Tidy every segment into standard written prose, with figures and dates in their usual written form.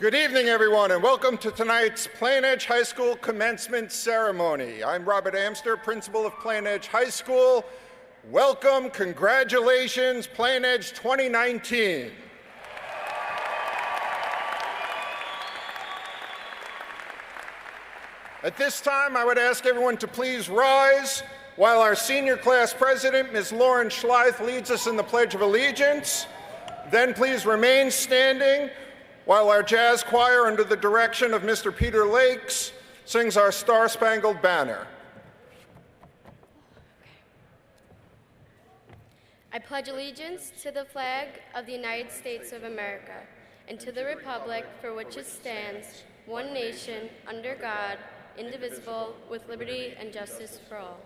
Good evening, everyone, and welcome to tonight's Plainedge High School commencement ceremony. I'm Robert Amster, principal of Plainedge High School. Welcome, congratulations, Plainedge 2019. At this time, I would ask everyone to please rise while our senior class president, Ms. Lauren Schleith, leads us in the Pledge of Allegiance. Then please remain standing while our jazz choir, under the direction of Mr. Peter Lakes, sings our Star-Spangled Banner. I pledge allegiance to the flag of the United States of America and to the republic for which it stands, one nation, under God, indivisible, with liberty and justice for all.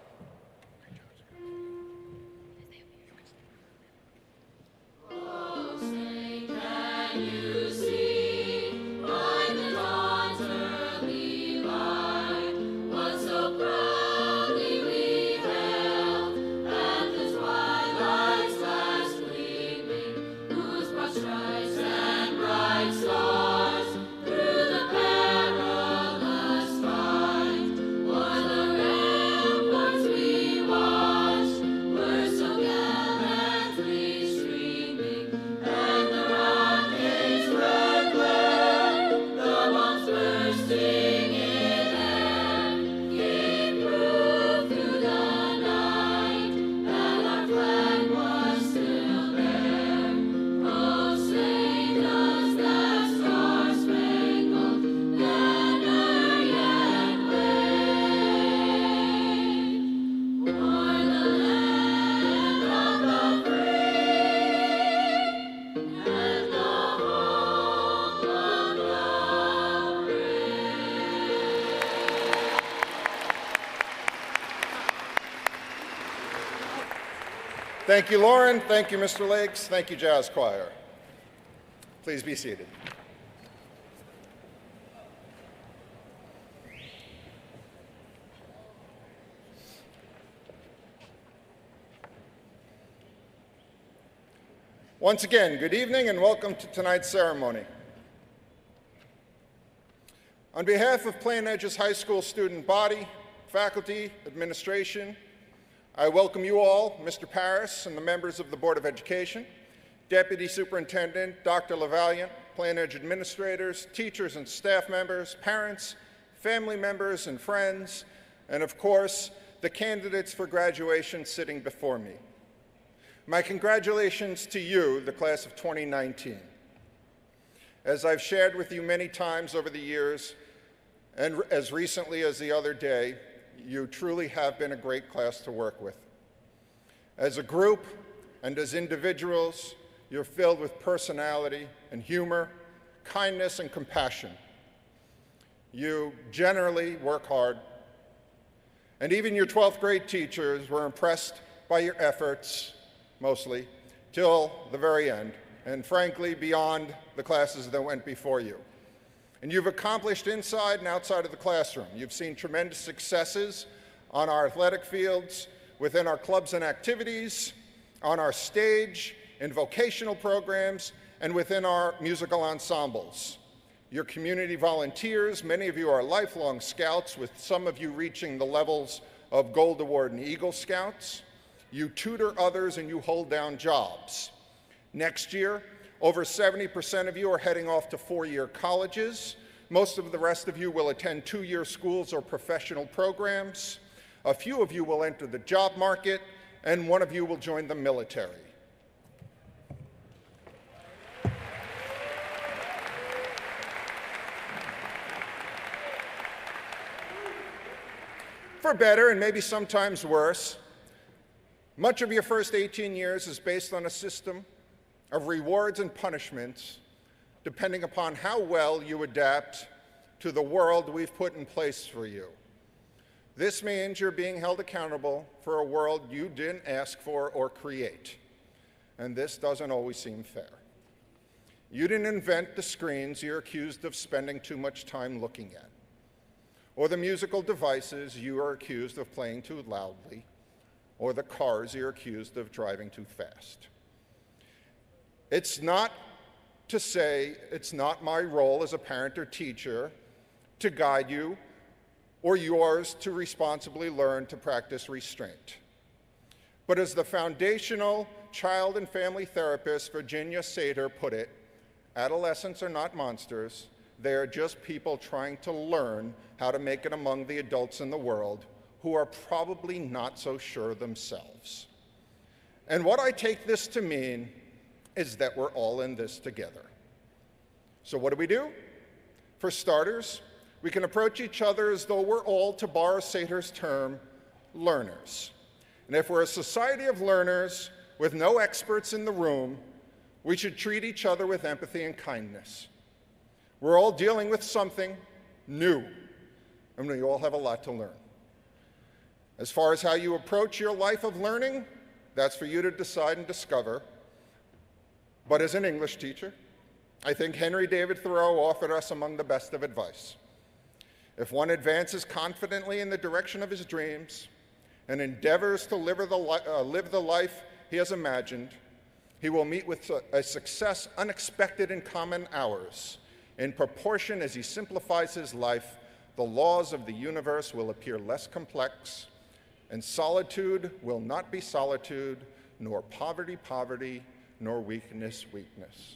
Thank you, Lauren. Thank you, Mr. Lakes. Thank you, Jazz Choir. Please be seated. Once again, good evening and welcome to tonight's ceremony. On behalf of Plainedge's high school student body, faculty, administration, I welcome you all, Mr. Paris and the members of the Board of Education, Deputy Superintendent Dr. LaValliant, Plainedge administrators, teachers and staff members, parents, family members and friends, and of course, the candidates for graduation sitting before me. My congratulations to you, the class of 2019. As I've shared with you many times over the years, and as recently as the other day, you truly have been a great class to work with. As a group and as individuals, you're filled with personality and humor, kindness and compassion. You generally work hard, and even your 12th grade teachers were impressed by your efforts, mostly, till the very end, and frankly, beyond the classes that went before you. And you've accomplished inside and outside of the classroom. You've seen tremendous successes on our athletic fields, within our clubs and activities, on our stage, in vocational programs, and within our musical ensembles. Your community volunteers, many of you are lifelong scouts, with some of you reaching the levels of Gold Award and Eagle Scouts. You tutor others and you hold down jobs. Next year, over 70% of you are heading off to four-year colleges. Most of the rest of you will attend two-year schools or professional programs. A few of you will enter the job market, and one of you will join the military. For better, and maybe sometimes worse, much of your first 18 years is based on a system of rewards and punishments depending upon how well you adapt to the world we've put in place for you. This means you're being held accountable for a world you didn't ask for or create, and this doesn't always seem fair. You didn't invent the screens you're accused of spending too much time looking at, or the musical devices you are accused of playing too loudly, or the cars you're accused of driving too fast. It's not to say it's not my role as a parent or teacher to guide you or yours to responsibly learn to practice restraint. But as the foundational child and family therapist Virginia Sater put it, adolescents are not monsters. They are just people trying to learn how to make it among the adults in the world who are probably not so sure themselves. And what I take this to mean is that we're all in this together. So what do? For starters, we can approach each other as though we're all, to borrow Sater's term, learners. And if we're a society of learners with no experts in the room, we should treat each other with empathy and kindness. We're all dealing with something new, and we all have a lot to learn. As far as how you approach your life of learning, that's for you to decide and discover. But as an English teacher, I think Henry David Thoreau offered us among the best of advice. If one advances confidently in the direction of his dreams and endeavors to live the life he has imagined, he will meet with a success unexpected in common hours. In proportion as he simplifies his life, the laws of the universe will appear less complex, and solitude will not be solitude, nor poverty poverty, nor weakness weakness.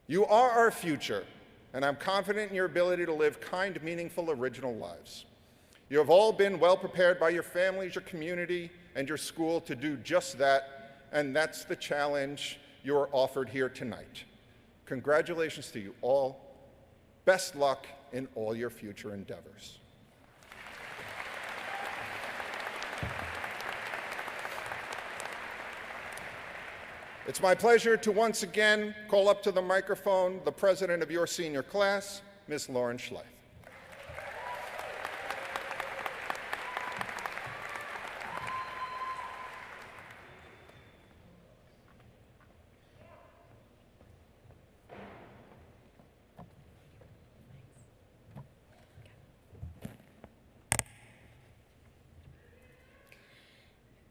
You are our future, and I'm confident in your ability to live kind, meaningful, original lives. You have all been well prepared by your families, your community, and your school to do just that, and that's the challenge you're offered here tonight. Congratulations to you all. Best luck in all your future endeavors. It's my pleasure to once again call up to the microphone the president of your senior class, Ms. Lauren Schleif.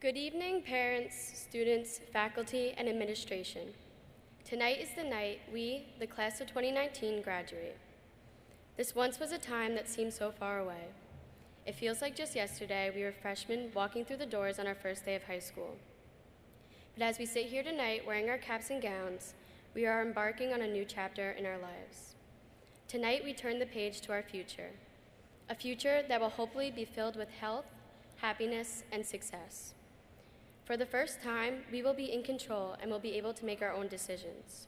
Good evening, parents, students, faculty, and administration. Tonight is the night we, the class of 2019, graduate. This once was a time that seemed so far away. It feels like just yesterday we were freshmen walking through the doors on our first day of high school. But as we sit here tonight wearing our caps and gowns, we are embarking on a new chapter in our lives. Tonight we turn the page to our future, a future that will hopefully be filled with health, happiness, and success. For the first time, we will be in control and will be able to make our own decisions.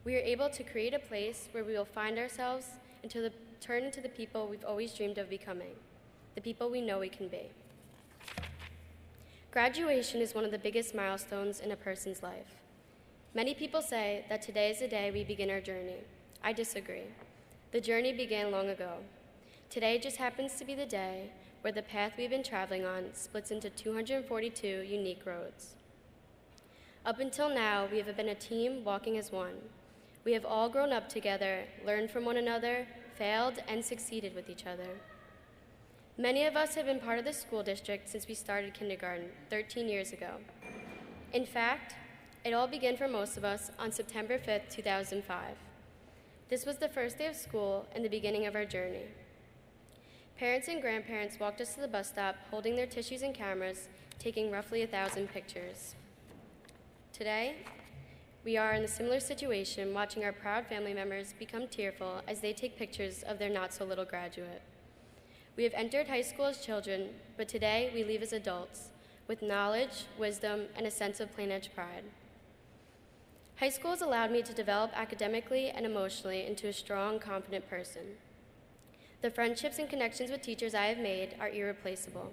We are able to create a place where we will find ourselves and turn into the people we've always dreamed of becoming, the people we know we can be. Graduation is one of the biggest milestones in a person's life. Many people say that today is the day we begin our journey. I disagree. The journey began long ago. Today just happens to be the day where the path we've been traveling on splits into 242 unique roads. Up until now, we have been a team walking as one. We have all grown up together, learned from one another, failed, and succeeded with each other. Many of us have been part of the school district since we started kindergarten 13 years ago. In fact, it all began for most of us on September 5th, 2005. This was the first day of school and the beginning of our journey. Parents and grandparents walked us to the bus stop, holding their tissues and cameras, taking roughly 1,000 pictures. Today, we are in a similar situation, watching our proud family members become tearful as they take pictures of their not-so-little graduate. We have entered high school as children, but today we leave as adults, with knowledge, wisdom, and a sense of Plainedge pride. High school has allowed me to develop academically and emotionally into a strong, confident person. The friendships and connections with teachers I have made are irreplaceable.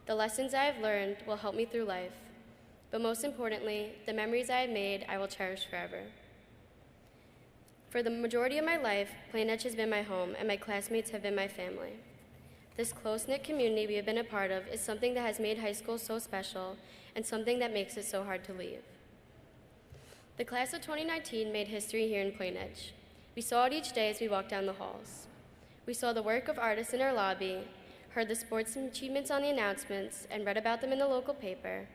The lessons I have learned will help me through life, but most importantly, the memories I have made I will cherish forever. For the majority of my life, Plainedge has been my home and my classmates have been my family. This close-knit community we have been a part of is something that has made high school so special and something that makes it so hard to leave. The class of 2019 made history here in Plainedge. We saw it each day as we walked down the halls. We saw the work of artists in our lobby, heard the sports achievements on the announcements, and read about them in the local paper,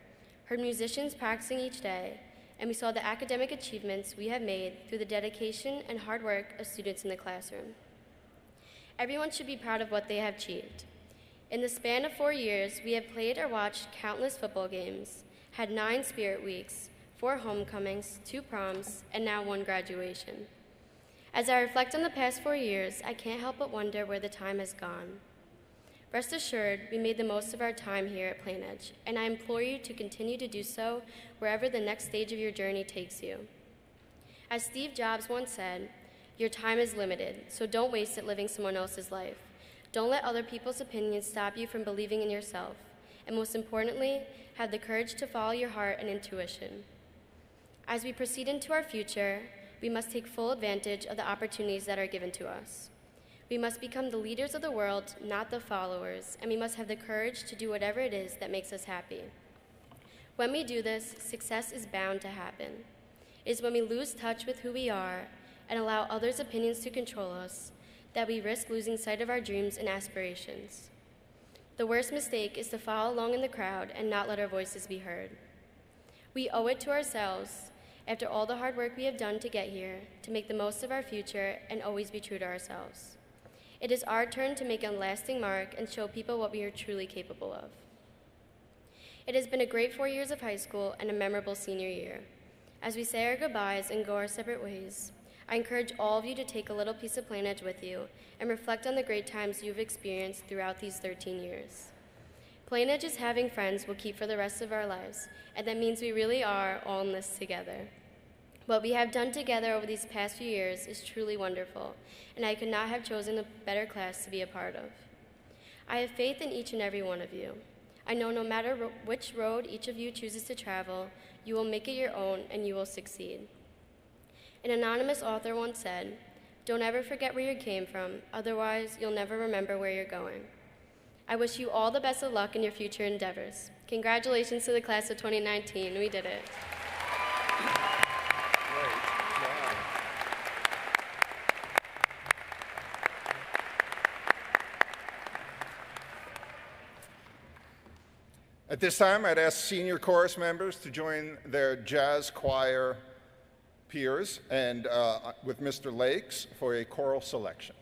heard musicians practicing each day, and we saw the academic achievements we have made through the dedication and hard work of students in the classroom. Everyone should be proud of what they have achieved. In the span of 4 years, we have played or watched countless football games, had 9 spirit weeks, 4 homecomings, 2 proms, and now 1 graduation. As I reflect on the past 4 years, I can't help but wonder where the time has gone. Rest assured, we made the most of our time here at Plainedge, and I implore you to continue to do so wherever the next stage of your journey takes you. As Steve Jobs once said, your time is limited, so don't waste it living someone else's life. Don't let other people's opinions stop you from believing in yourself, and most importantly, have the courage to follow your heart and intuition. As we proceed into our future, we must take full advantage of the opportunities that are given to us. We must become the leaders of the world, not the followers, and we must have the courage to do whatever it is that makes us happy. When we do this, success is bound to happen. It is when we lose touch with who we are and allow others' opinions to control us that we risk losing sight of our dreams and aspirations. The worst mistake is to follow along in the crowd and not let our voices be heard. We owe it to ourselves, after all the hard work we have done to get here, to make the most of our future and always be true to ourselves. It is our turn to make a lasting mark and show people what we are truly capable of. It has been a great 4 years of high school and a memorable senior year. As we say our goodbyes and go our separate ways, I encourage all of you to take a little piece of Plainedge with you and reflect on the great times you've experienced throughout these 13 years. Plainedge is having friends we'll keep for the rest of our lives, and that means we really are all in this together. What we have done together over these past few years is truly wonderful, and I could not have chosen a better class to be a part of. I have faith in each and every one of you. I know no matter which road each of you chooses to travel, you will make it your own and you will succeed. An anonymous author once said, "Don't ever forget where you came from, otherwise you'll never remember where you're going." I wish you all the best of luck in your future endeavors. Congratulations to the class of 2019. We did it. At this time, I'd ask senior chorus members to join their jazz choir peers and with Mr. Lakes for a choral selection.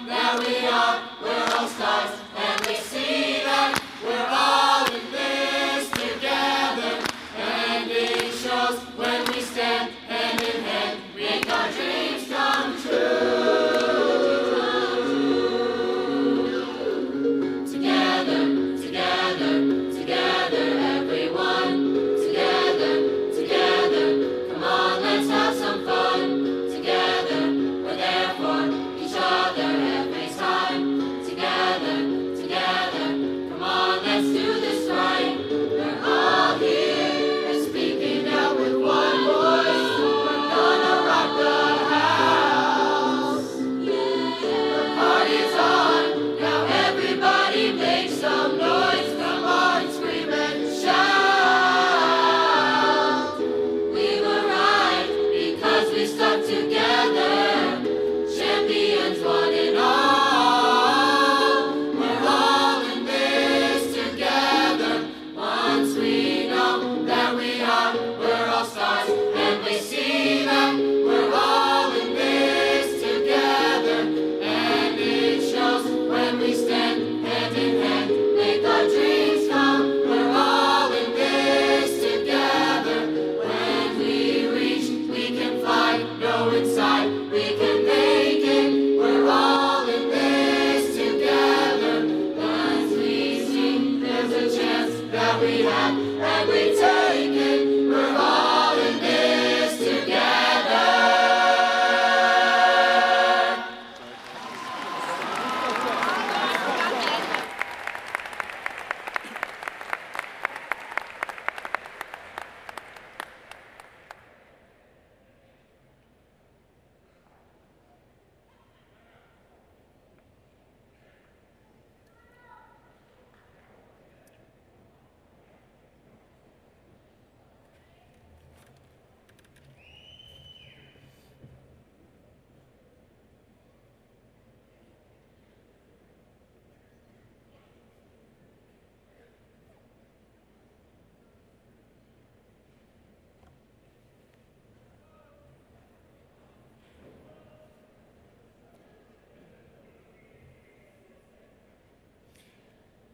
That we are, we're all stars.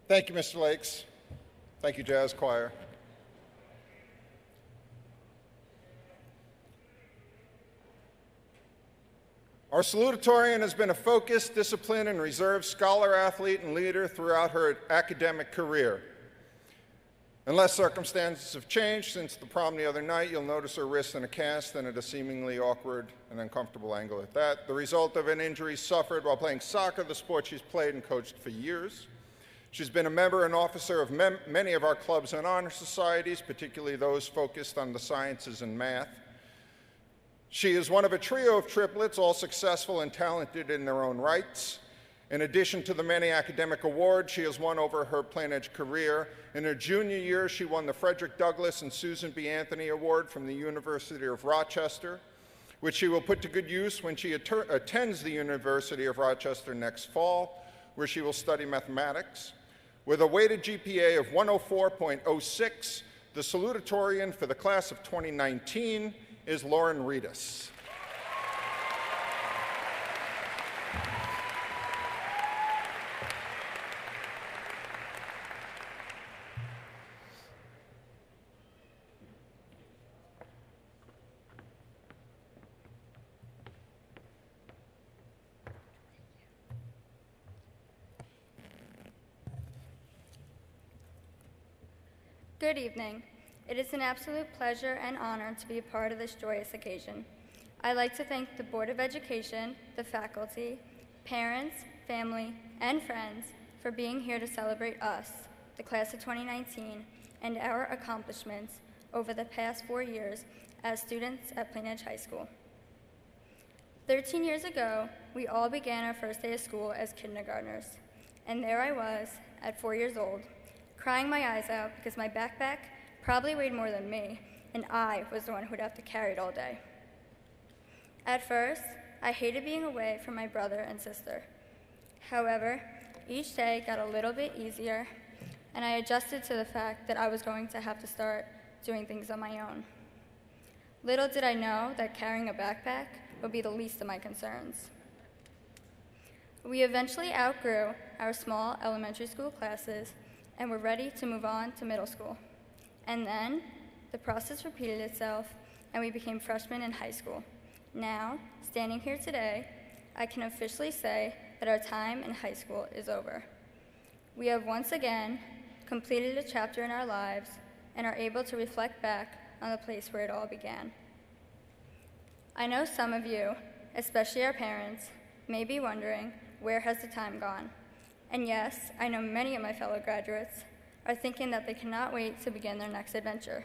Thank you, Mr. Lakes. Thank you, Jazz Choir. Our salutatorian has been a focused, disciplined, and reserved scholar, athlete, and leader throughout her academic career. Unless circumstances have changed since the prom the other night, you'll notice her wrist in a cast and at a seemingly awkward and uncomfortable angle at that, the result of an injury suffered while playing soccer, the sport she's played and coached for years. She's been a member and officer of many of our clubs and honor societies, particularly those focused on the sciences and math. She is one of a trio of triplets, all successful and talented in their own rights. In addition to the many academic awards she has won over her Plainedge career, in her junior year she won the Frederick Douglass and Susan B. Anthony Award from the University of Rochester, which she will put to good use when she attends the University of Rochester next fall, where she will study mathematics. With a weighted GPA of 104.06, the salutatorian for the class of 2019 is Lauren Reedus. Good evening. It is an absolute pleasure and honor to be a part of this joyous occasion. I'd like to thank the Board of Education, the faculty, parents, family, and friends for being here to celebrate us, the class of 2019, and our accomplishments over the past 4 years as students at Plainedge High School. 13 years ago, we all began our first day of school as kindergartners, and there I was at 4 years old, crying my eyes out because my backpack probably weighed more than me, and I was the one who would have to carry it all day. At first, I hated being away from my brother and sister. However, each day got a little bit easier, and I adjusted to the fact that I was going to have to start doing things on my own. Little did I know that carrying a backpack would be the least of my concerns. We eventually outgrew our small elementary school classes and were ready to move on to middle school. And then the process repeated itself, and we became freshmen in high school. Now, standing here today, I can officially say that our time in high school is over. We have once again completed a chapter in our lives and are able to reflect back on the place where it all began. I know some of you, especially our parents, may be wondering, where has the time gone? And yes, I know many of my fellow graduates are thinking that they cannot wait to begin their next adventure.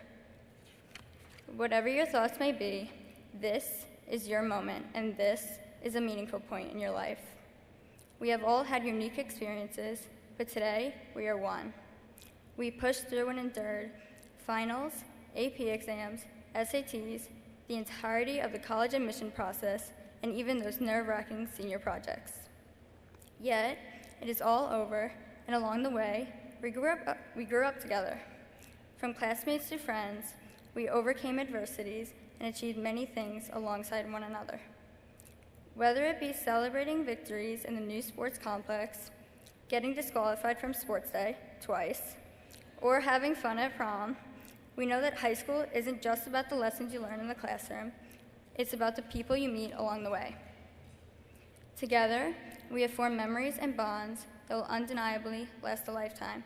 Whatever your thoughts may be, this is your moment, and this is a meaningful point in your life. We have all had unique experiences, but today we are one. We pushed through and endured finals, AP exams, SATs, the entirety of the college admission process, and even those nerve-wracking senior projects. Yet, it is all over, and along the way, we grew up together. From classmates to friends, we overcame adversities and achieved many things alongside one another. Whether it be celebrating victories in the new sports complex, getting disqualified from sports day twice, or having fun at prom, we know that high school isn't just about the lessons you learn in the classroom, it's about the people you meet along the way. Together, we have formed memories and bonds that will undeniably last a lifetime.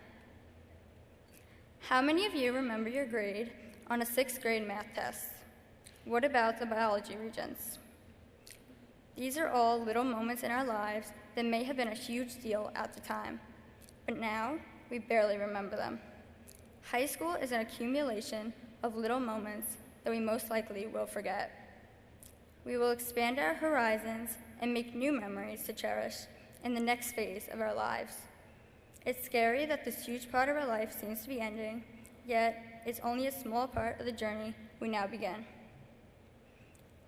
How many of you remember your grade on a 6th grade math test? What about the biology regents? These are all little moments in our lives that may have been a huge deal at the time, but now we barely remember them. High school is an accumulation of little moments that we most likely will forget. We will expand our horizons and make new memories to cherish in the next phase of our lives. It's scary that this huge part of our life seems to be ending, yet it's only a small part of the journey we now begin.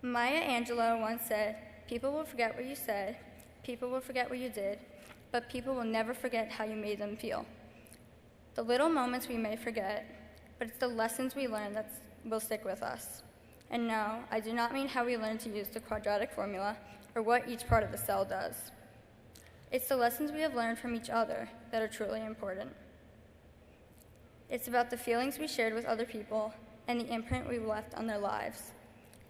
Maya Angelou once said, "People will forget what you said, people will forget what you did, but people will never forget how you made them feel." The little moments we may forget, but it's the lessons we learn that will stick with us. And no, I do not mean how we learn to use the quadratic formula or what each part of the cell does. It's the lessons we have learned from each other that are truly important. It's about the feelings we shared with other people and the imprint we left on their lives.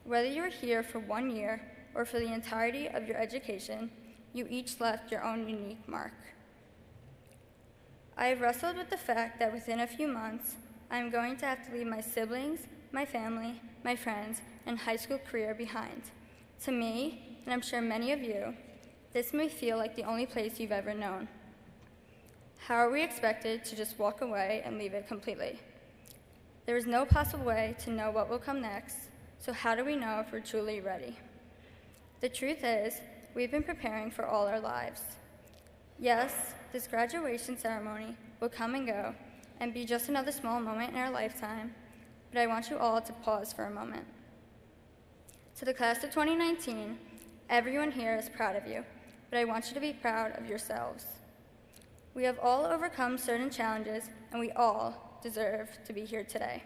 Whether you are here for 1 year or for the entirety of your education, you each left your own unique mark. I have wrestled with the fact that within a few months, I am going to have to leave my siblings, my family, my friends, and high school career behind. To me, and I'm sure many of you, this may feel like the only place you've ever known. How are we expected to just walk away and leave it completely? There is no possible way to know what will come next, so how do we know if we're truly ready? The truth is, we've been preparing for all our lives. Yes, this graduation ceremony will come and go and be just another small moment in our lifetime, but I want you all to pause for a moment. To the class of 2019, everyone here is proud of you, but I want you to be proud of yourselves. We have all overcome certain challenges, and we all deserve to be here today.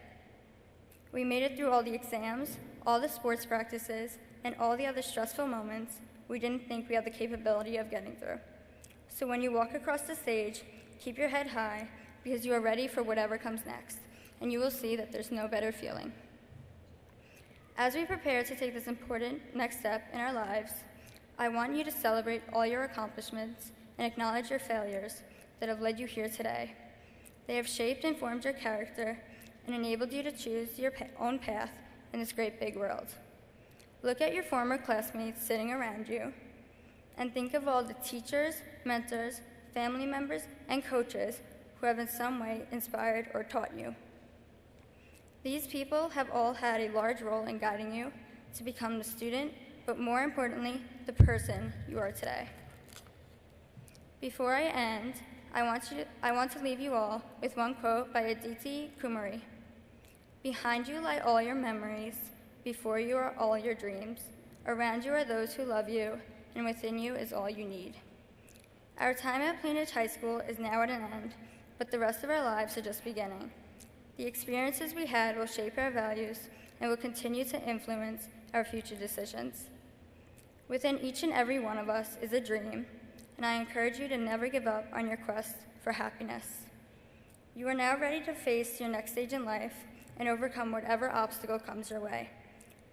We made it through all the exams, all the sports practices, and all the other stressful moments we didn't think we had the capability of getting through. So when you walk across the stage, keep your head high because you are ready for whatever comes next, and you will see that there's no better feeling. As we prepare to take this important next step in our lives, I want you to celebrate all your accomplishments and acknowledge your failures that have led you here today. They have shaped and formed your character and enabled you to choose your own path in this great big world. Look at your former classmates sitting around you and think of all the teachers, mentors, family members, and coaches who have in some way inspired or taught you. These people have all had a large role in guiding you to become the student, but more importantly, the person you are today. Before I end, I want to leave you all with one quote by Aditi Kumari. Behind you lie all your memories, before you are all your dreams. Around you are those who love you, and within you is all you need. Our time at Plainedge High School is now at an end, but the rest of our lives are just beginning. The experiences we had will shape our values and will continue to influence our future decisions. Within each and every one of us is a dream, and I encourage you to never give up on your quest for happiness. You are now ready to face your next stage in life and overcome whatever obstacle comes your way.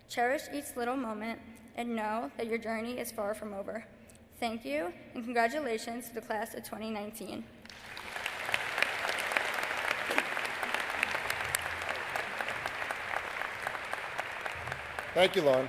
Cherish each little moment and know that your journey is far from over. Thank you, and congratulations to the class of 2019. Thank you, Lauren.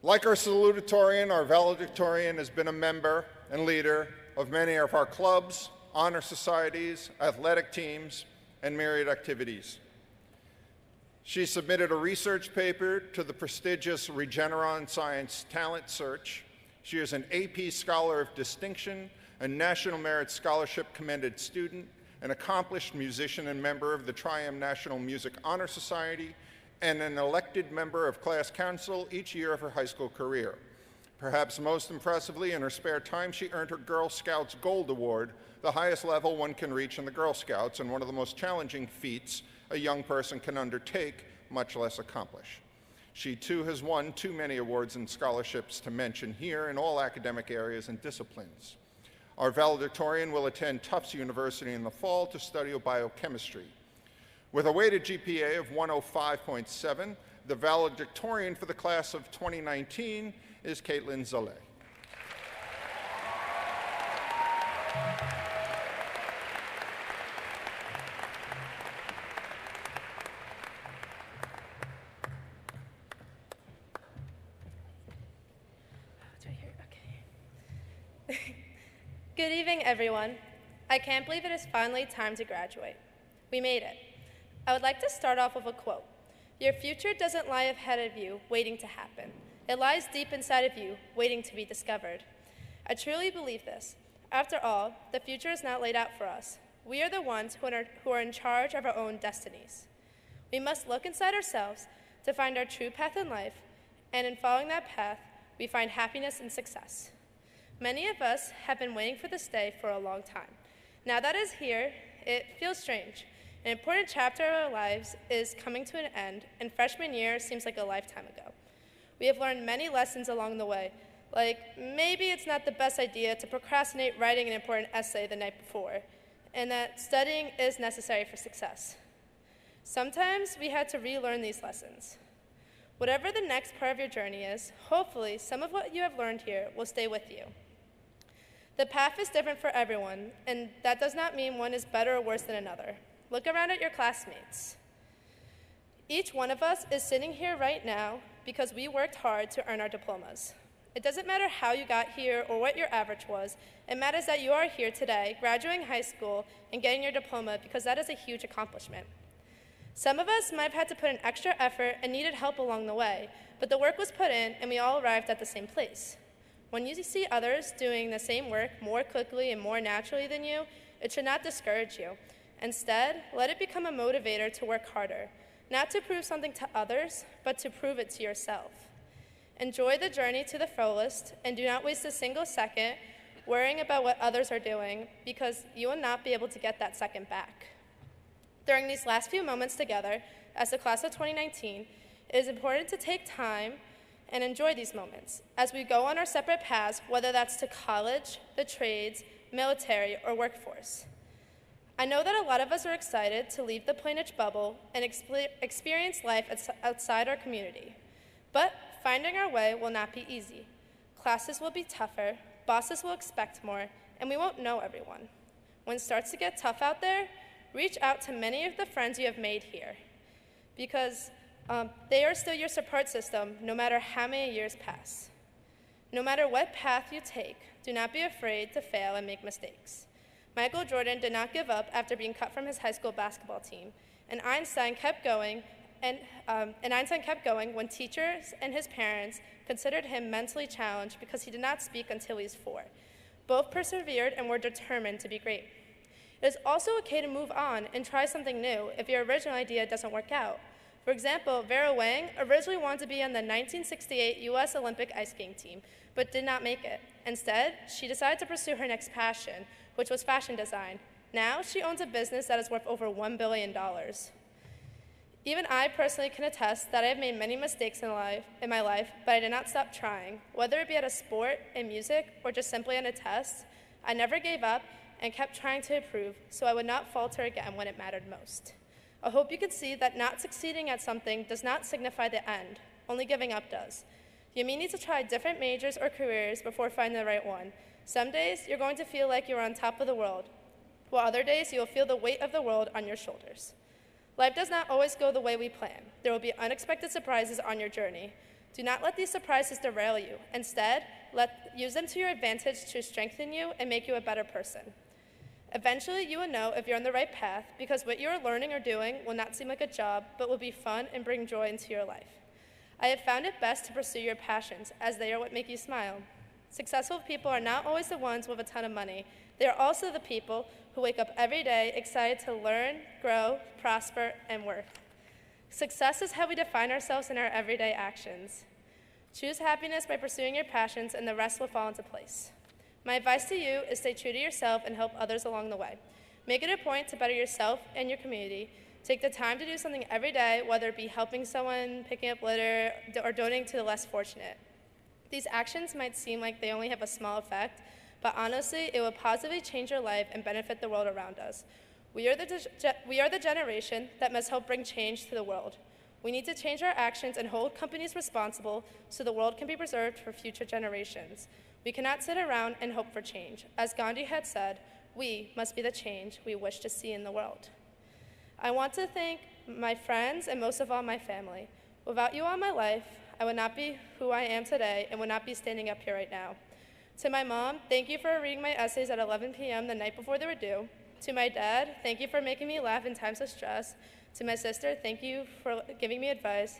Like our salutatorian, our valedictorian has been a member and leader of many of our clubs, honor societies, athletic teams, and myriad activities. She submitted a research paper to the prestigious Regeneron Science Talent Search. She is an AP Scholar of Distinction, a National Merit Scholarship commended student, an accomplished musician and member of the Tri-M National Music Honor Society, and an elected member of class council each year of her high school career. Perhaps most impressively, in her spare time, she earned her Girl Scouts Gold Award, the highest level one can reach in the Girl Scouts and one of the most challenging feats a young person can undertake, much less accomplish. She too has won too many awards and scholarships to mention here in all academic areas and disciplines. Our valedictorian will attend Tufts University in the fall to study biochemistry. With a weighted GPA of 105.7, the valedictorian for the class of 2019 is Caitlin Zale. Good evening, everyone. I can't believe it is finally time to graduate. We made it. I would like to start off with a quote. Your future doesn't lie ahead of you, waiting to happen. It lies deep inside of you, waiting to be discovered. I truly believe this. After all, the future is not laid out for us. We are the ones who are in charge of our own destinies. We must look inside ourselves to find our true path in life, and in following that path, we find happiness and success. Many of us have been waiting for this day for a long time. Now that it's here, it feels strange. An important chapter of our lives is coming to an end, and freshman year seems like a lifetime ago. We have learned many lessons along the way, like maybe it's not the best idea to procrastinate writing an important essay the night before, and that studying is necessary for success. Sometimes we had to relearn these lessons. Whatever the next part of your journey is, hopefully some of what you have learned here will stay with you. The path is different for everyone, and that does not mean one is better or worse than another. Look around at your classmates. Each one of us is sitting here right now because we worked hard to earn our diplomas. It doesn't matter how you got here or what your average was. It matters that you are here today, graduating high school and getting your diploma, because that is a huge accomplishment. Some of us might have had to put in extra effort and needed help along the way, but the work was put in and we all arrived at the same place. When you see others doing the same work more quickly and more naturally than you, it should not discourage you. Instead, let it become a motivator to work harder, not to prove something to others, but to prove it to yourself. Enjoy the journey to the fullest and do not waste a single second worrying about what others are doing, because you will not be able to get that second back. During these last few moments together, as the class of 2019, it is important to take time and enjoy these moments as we go on our separate paths, whether that's to college, the trades, military, or workforce. I know that a lot of us are excited to leave the Plainedge bubble and experience life outside our community. But finding our way will not be easy. Classes will be tougher, bosses will expect more, and we won't know everyone. When it starts to get tough out there, reach out to many of the friends you have made here, because they are still your support system no matter how many years pass. No matter what path you take, do not be afraid to fail and make mistakes. Michael Jordan did not give up after being cut from his high school basketball team, and Einstein kept going when teachers and his parents considered him mentally challenged because he did not speak until he was 4. Both persevered and were determined to be great. It is also okay to move on and try something new if your original idea doesn't work out. For example, Vera Wang originally wanted to be on the 1968 U.S. Olympic ice skating team, but did not make it. Instead, she decided to pursue her next passion, which was fashion design. Now, she owns a business that is worth over $1 billion. Even I personally can attest that I have made many mistakes in my life, but I did not stop trying. Whether it be at a sport, in music, or just simply on a test, I never gave up and kept trying to improve, so I would not falter again when it mattered most. I hope you can see that not succeeding at something does not signify the end, only giving up does. You may need to try different majors or careers before finding the right one. Some days, you're going to feel like you're on top of the world, while other days, you'll feel the weight of the world on your shoulders. Life does not always go the way we plan. There will be unexpected surprises on your journey. Do not let these surprises derail you. Instead, use them to your advantage to strengthen you and make you a better person. Eventually, you will know if you're on the right path, because what you are learning or doing will not seem like a job, but will be fun and bring joy into your life. I have found it best to pursue your passions, as they are what make you smile. Successful people are not always the ones with a ton of money. They are also the people who wake up every day excited to learn, grow, prosper, and work. Success is how we define ourselves in our everyday actions. Choose happiness by pursuing your passions, and the rest will fall into place. My advice to you is stay true to yourself and help others along the way. Make it a point to better yourself and your community. Take the time to do something every day, whether it be helping someone, picking up litter, or donating to the less fortunate. These actions might seem like they only have a small effect, but honestly, it will positively change your life and benefit the world around us. We are the generation that must help bring change to the world. We need to change our actions and hold companies responsible so the world can be preserved for future generations. We cannot sit around and hope for change. As Gandhi had said, we must be the change we wish to see in the world. I want to thank my friends and most of all my family. Without you all in my life, I would not be who I am today and would not be standing up here right now. To my mom, thank you for reading my essays at 11 p.m. the night before they were due. To my dad, thank you for making me laugh in times of stress. To my sister, thank you for giving me advice.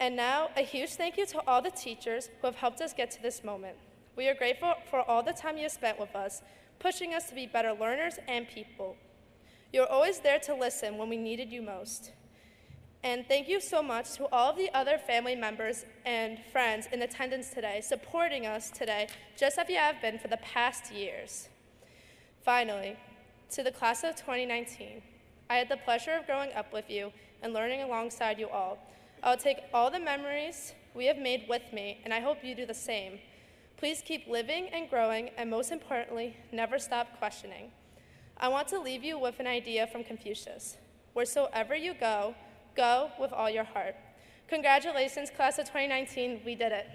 And now, a huge thank you to all the teachers who have helped us get to this moment. We are grateful for all the time you have spent with us, pushing us to be better learners and people. You were always there to listen when we needed you most. And thank you so much to all of the other family members and friends in attendance today, supporting us today, just as you have been for the past years. Finally, to the class of 2019, I had the pleasure of growing up with you and learning alongside you all. I will take all the memories we have made with me, and I hope you do the same. Please keep living and growing, and most importantly, never stop questioning. I want to leave you with an idea from Confucius. Wheresoever you go, go with all your heart. Congratulations, class of 2019, we did it.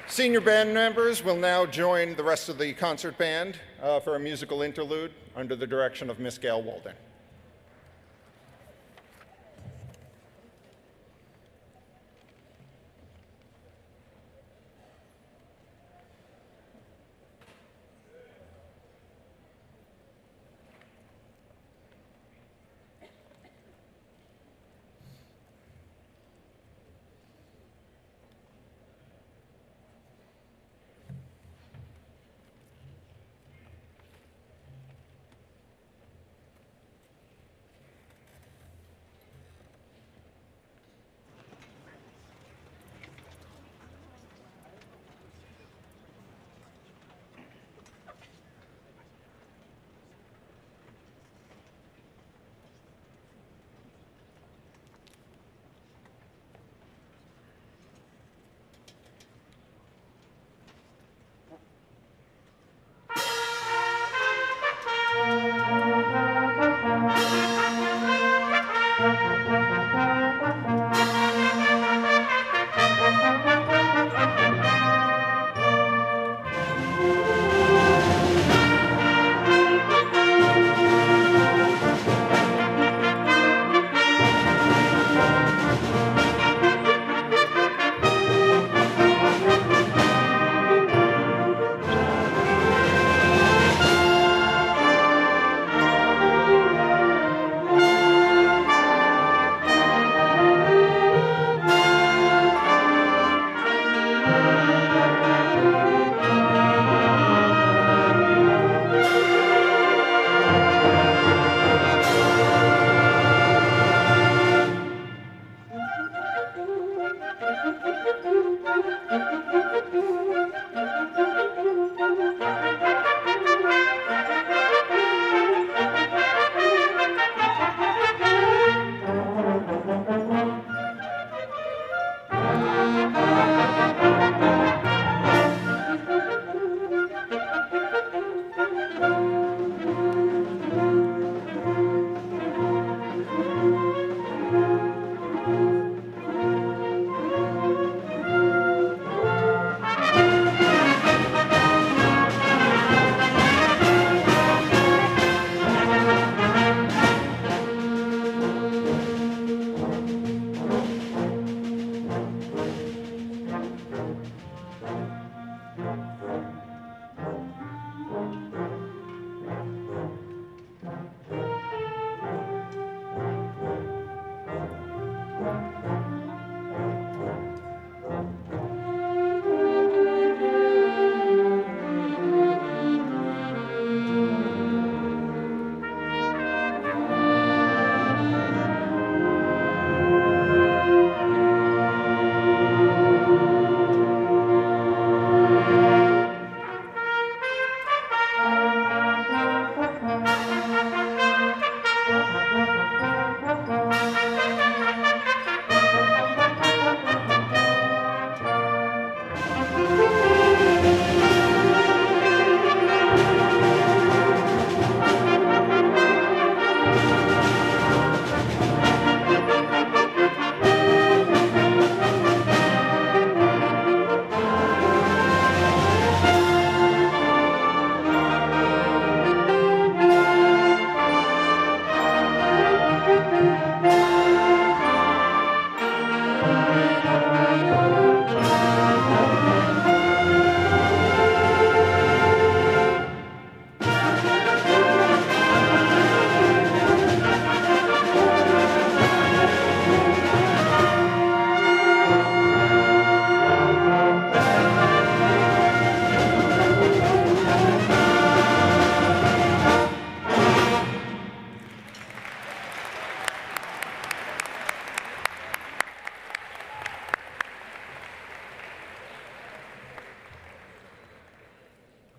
Senior band members will now join the rest of the concert band for a musical interlude under the direction of Miss Gail Walden.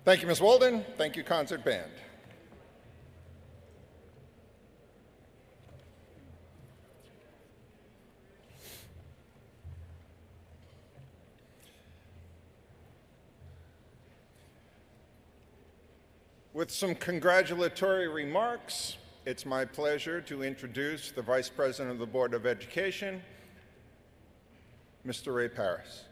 Thank you, Ms. Walden. Thank you, concert band. With some congratulatory remarks, it's my pleasure to introduce the Vice President of the Board of Education, Mr. Ray Paris.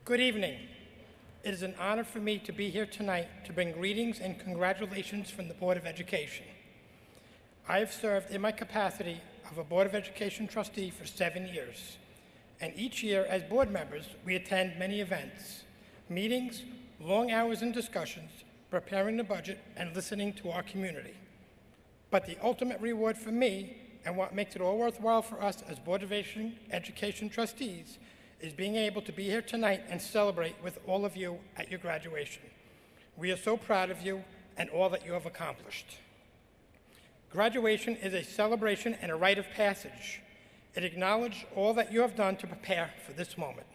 Good evening. It is an honor for me to be here tonight to bring greetings and congratulations from the Board of Education. I have served in my capacity of a Board of Education trustee for 7 years. And each year, as board members, we attend many events, meetings, long hours and discussions, preparing the budget, and listening to our community. But the ultimate reward for me, and what makes it all worthwhile for us as Board of Education trustees, is being able to be here tonight and celebrate with all of you at your graduation. We are so proud of you and all that you have accomplished. Graduation is a celebration and a rite of passage. It acknowledges all that you have done to prepare for this moment.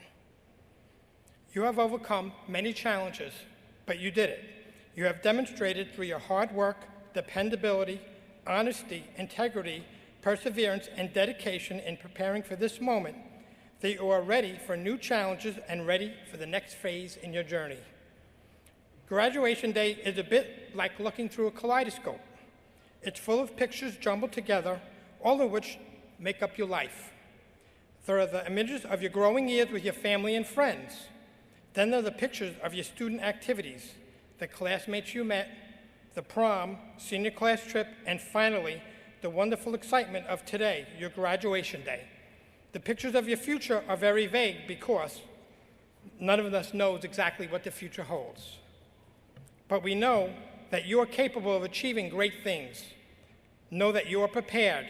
You have overcome many challenges, but you did it. You have demonstrated through your hard work, dependability, honesty, integrity, perseverance, and dedication in preparing for this moment that you are ready for new challenges and ready for the next phase in your journey. Graduation day is a bit like looking through a kaleidoscope. It's full of pictures jumbled together, all of which make up your life. There are the images of your growing years with your family and friends. Then there are the pictures of your student activities, the classmates you met, the prom, senior class trip, and finally, the wonderful excitement of today, your graduation day. The pictures of your future are very vague because none of us knows exactly what the future holds. But we know that you are capable of achieving great things. Know that you are prepared.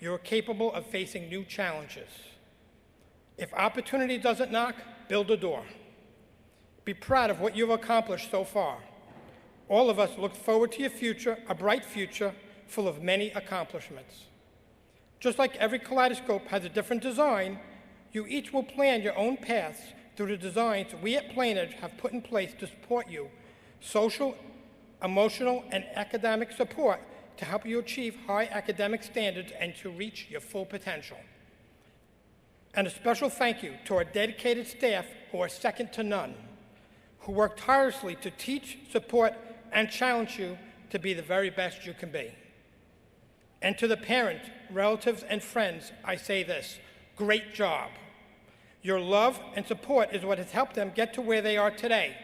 You are capable of facing new challenges. If opportunity doesn't knock, build a door. Be proud of what you've accomplished so far. All of us look forward to your future, a bright future full of many accomplishments. Just like every kaleidoscope has a different design, you each will plan your own paths through the designs we at Plainedge have put in place to support you, social, emotional, and academic support to help you achieve high academic standards and to reach your full potential. And a special thank you to our dedicated staff who are second to none, who work tirelessly to teach, support, and challenge you to be the very best you can be. And to the parents, relatives, and friends, I say this: great job. Your love and support is what has helped them get to where they are today.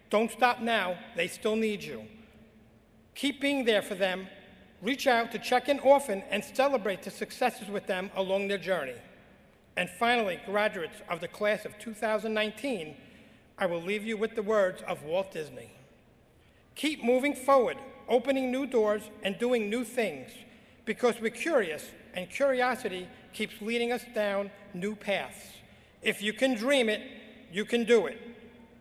Don't stop now, they still need you. Keep being there for them. Reach out to check in often and celebrate the successes with them along their journey. And finally, graduates of the class of 2019, I will leave you with the words of Walt Disney. Keep moving forward, opening new doors and doing new things, because we're curious, and curiosity keeps leading us down new paths. If you can dream it, you can do it.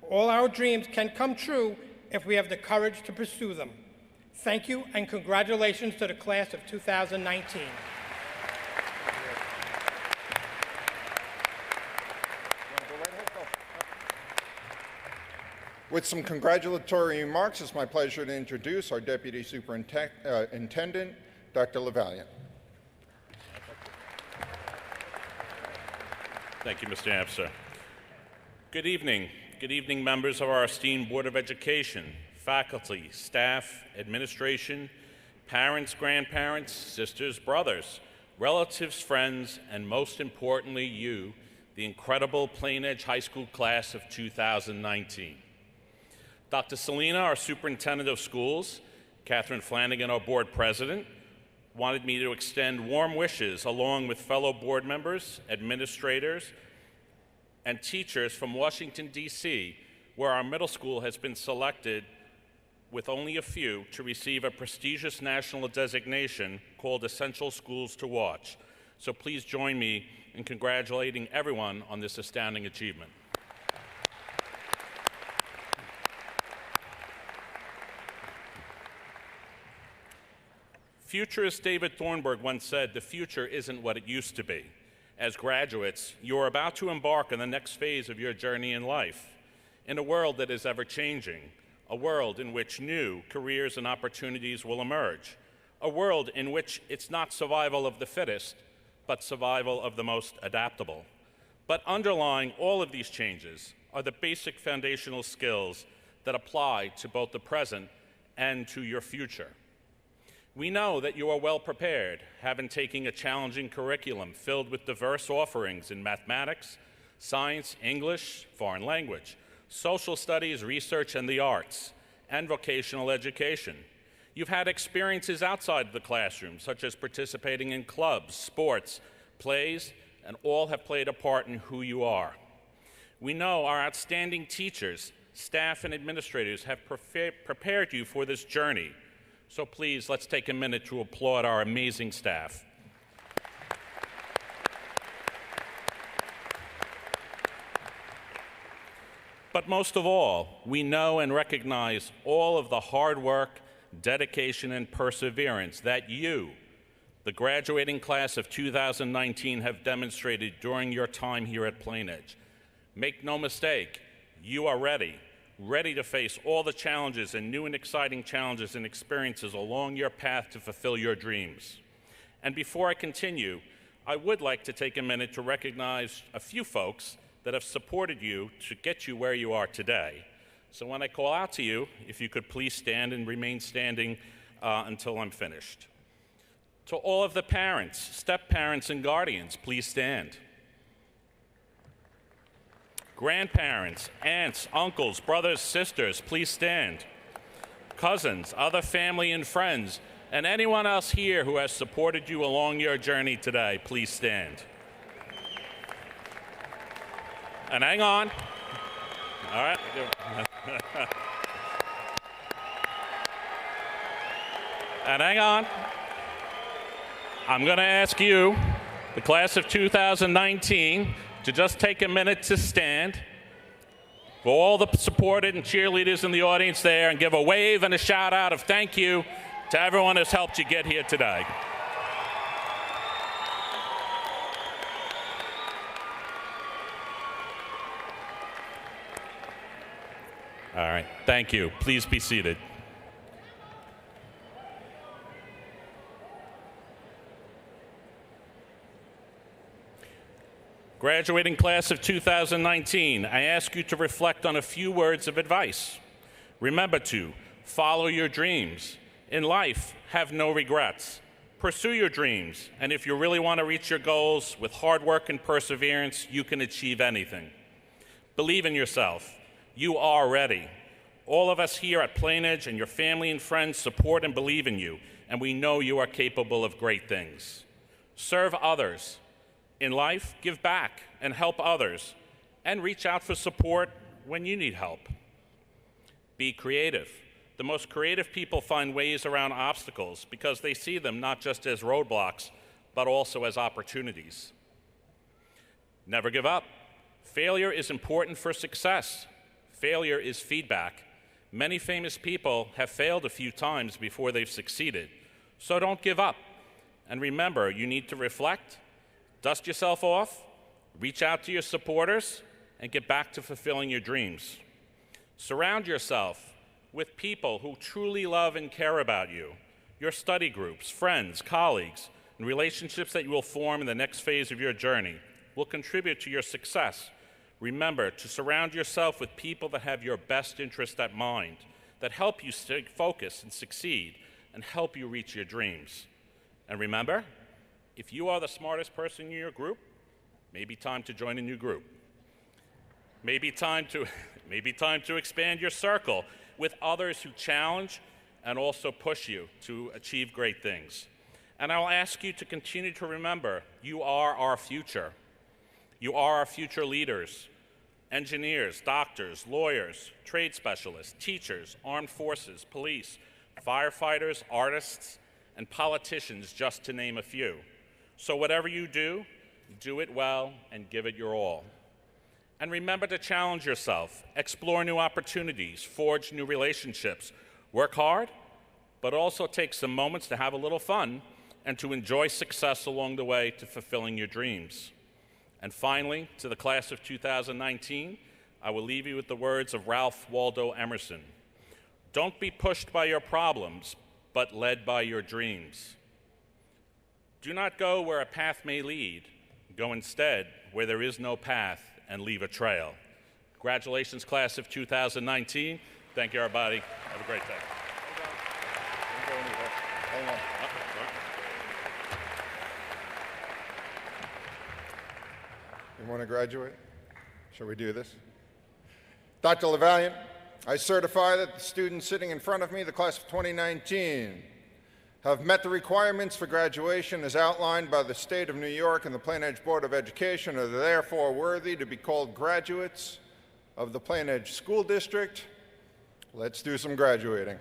All our dreams can come true if we have the courage to pursue them. Thank you, and congratulations to the class of 2019. With some congratulatory remarks, it's my pleasure to introduce our Deputy Superintendent, Dr. LaValliant. Thank you, Mr. Amster. Good evening. Good evening, members of our esteemed Board of Education, faculty, staff, administration, parents, grandparents, sisters, brothers, relatives, friends, and most importantly, you, the incredible Plainedge High School class of 2019. Dr. Selena, our superintendent of schools, Catherine Flanagan, our board president, wanted me to extend warm wishes along with fellow board members, administrators, and teachers from Washington, D.C., where our middle school has been selected with only a few to receive a prestigious national designation called Essential Schools to Watch. So please join me in congratulating everyone on this astounding achievement. Futurist David Thornburg once said, "The future isn't what it used to be. As graduates, you are about to embark on the next phase of your journey in life, in a world that is ever-changing, a world in which new careers and opportunities will emerge, a world in which it's not survival of the fittest, but survival of the most adaptable. But underlying all of these changes are the basic foundational skills that apply to both the present and to your future. We know that you are well prepared, having taken a challenging curriculum filled with diverse offerings in mathematics, science, English, foreign language, social studies, research, and the arts, and vocational education. You've had experiences outside the classroom, such as participating in clubs, sports, plays, and all have played a part in who you are. We know our outstanding teachers, staff, and administrators have prepared you for this journey. So please, let's take a minute to applaud our amazing staff. But most of all, we know and recognize all of the hard work, dedication, and perseverance that you, the graduating class of 2019, have demonstrated during your time here at Plainedge. Make no mistake, you are ready to face all the challenges and new and exciting challenges and experiences along your path to fulfill your dreams. And before I continue, I would like to take a minute to recognize a few folks that have supported you to get you where you are today. So when I call out to you, if you could please stand and remain standing until I'm finished. To all of the parents, step-parents, and guardians, please stand. Grandparents, aunts, uncles, brothers, sisters, please stand. Cousins, other family and friends, and anyone else here who has supported you along your journey today, please stand. And hang on. All right. And hang on. I'm going to ask you, the class of 2019, to just take a minute to stand for all the supported and cheerleaders in the audience there and give a wave and a shout out of thank you to everyone who's helped you get here today. All right, thank you. Please be seated. Graduating class of 2019, I ask you to reflect on a few words of advice. Remember to follow your dreams. In life, have no regrets. Pursue your dreams, and if you really want to reach your goals, with hard work and perseverance, you can achieve anything. Believe in yourself. You are ready. All of us here at Plainedge and your family and friends support and believe in you, and we know you are capable of great things. Serve others. In life, give back and help others, and reach out for support when you need help. Be creative. The most creative people find ways around obstacles because they see them not just as roadblocks, but also as opportunities. Never give up. Failure is important for success. Failure is feedback. Many famous people have failed a few times before they've succeeded, so don't give up. And remember, you need to reflect, dust yourself off, reach out to your supporters, and get back to fulfilling your dreams. Surround yourself with people who truly love and care about you. Your study groups, friends, colleagues, and relationships that you will form in the next phase of your journey will contribute to your success. Remember to surround yourself with people that have your best interest at mind, that help you stay focused and succeed, and help you reach your dreams. And remember, if you are the smartest person in your group, maybe time to join a new group. Maybe time to expand your circle with others who challenge and also push you to achieve great things. And I'll ask you to continue to remember, you are our future. You are our future leaders, engineers, doctors, lawyers, trade specialists, teachers, armed forces, police, firefighters, artists, and politicians, just to name a few. So whatever you do it well and give it your all. And remember to challenge yourself, explore new opportunities, forge new relationships, work hard, but also take some moments to have a little fun and to enjoy success along the way to fulfilling your dreams. And finally, to the class of 2019, I will leave you with the words of Ralph Waldo Emerson. Don't be pushed by your problems, but led by your dreams. Do not go where a path may lead. Go instead where there is no path and leave a trail. Congratulations, class of 2019. Thank you, everybody. Have a great day. Hang on. You want to graduate? Shall we do this? Dr. LaValliant, I certify that the students sitting in front of me, the class of 2019, have met the requirements for graduation as outlined by the State of New York and the Plainedge Board of Education, and are therefore worthy to be called graduates of the Plainedge School District. Let's do some graduating.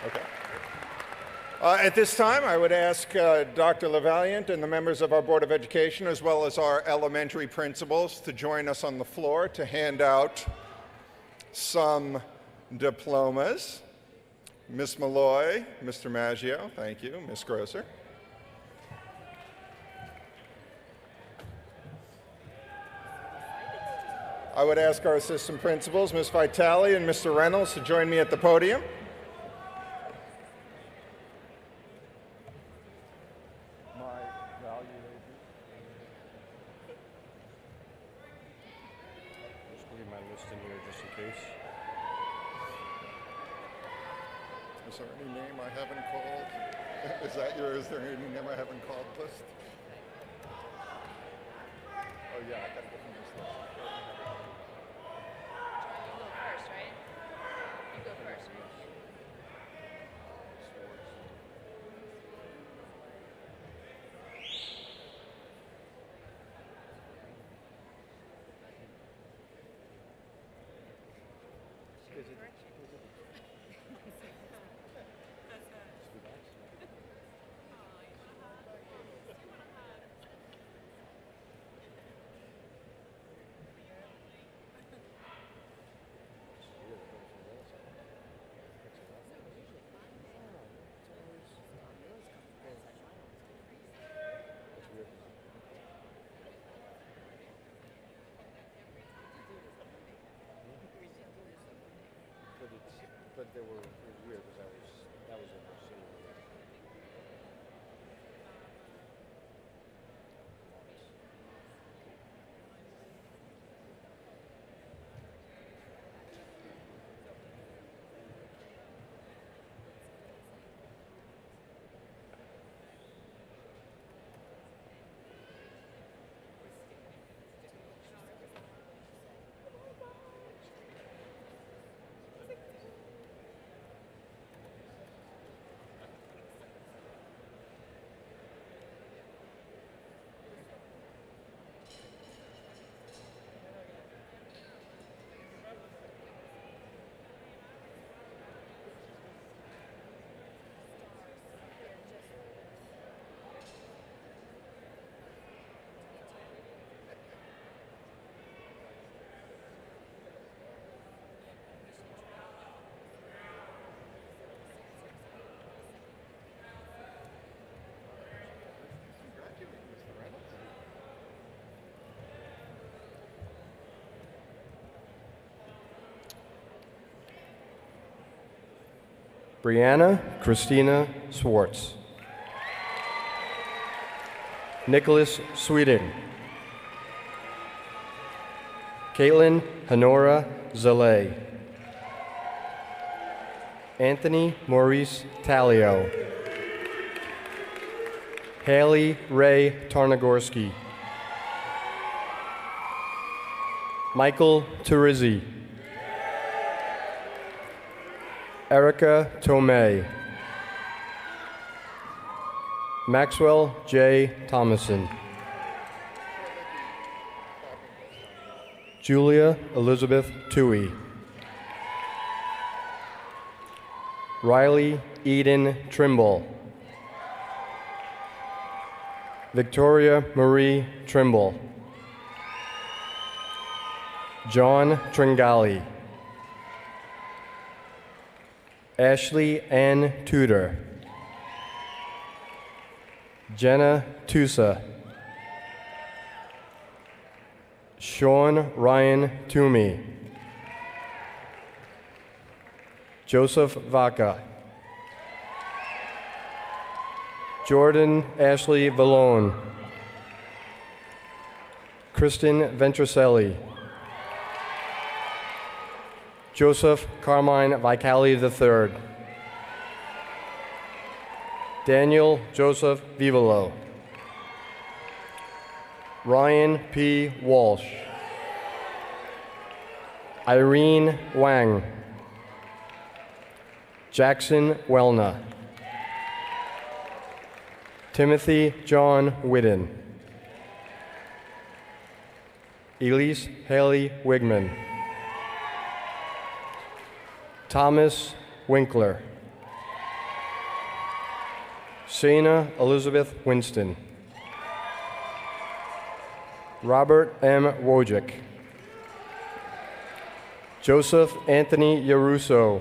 Okay. At this time, I would ask Dr. LaValliant and the members of our Board of Education, as well as our elementary principals, to join us on the floor to hand out some diplomas. Ms. Malloy, Mr. Maggio, thank you, Ms. Grosser. I would ask our assistant principals, Ms. Vitale and Mr. Reynolds, to join me at the podium. Is there any name I haven't called? Is that yours? Is there any name I haven't called list? Oh yeah, I gotta go from this list. You go first, right? You go first, right? But it was weird because that was in the city. Brianna Christina Swartz. Nicholas Sweden. Caitlin Honora Zalay. Anthony Maurice Talio. Haley Ray Tarnagorski. Michael Turizzi. Erica Tomei. Maxwell J. Thomason. Julia Elizabeth Toohey. Riley Eden Trimble. Victoria Marie Trimble. John Tringali. Ashley Ann Tudor. Jenna Tusa. Sean Ryan Toomey. Joseph Vaca. Jordan Ashley Vallone. Kristen Ventricelli. Joseph Carmine Vicali III. Daniel Joseph Vivolo. Ryan P. Walsh. Irene Wang. Jackson Welna. Timothy John Whidden. Elise Haley Wigman. Thomas Winkler. Shayna Elizabeth Winston. Robert M. Wojcik. Joseph Anthony Yaruso.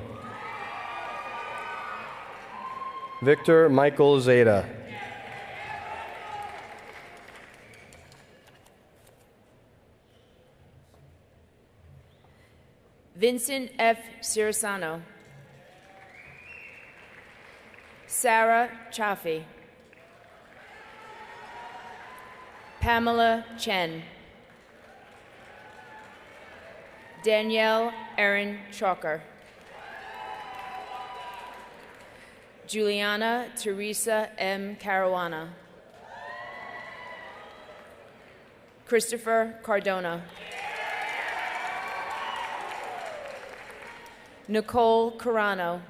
Victor Michael Zeta. Vincent F. Cirisano. Sarah Chaffee. Pamela Chen. Danielle Erin Chalker. Juliana Teresa M. Caruana. Christopher Cardona. Nicole Carano.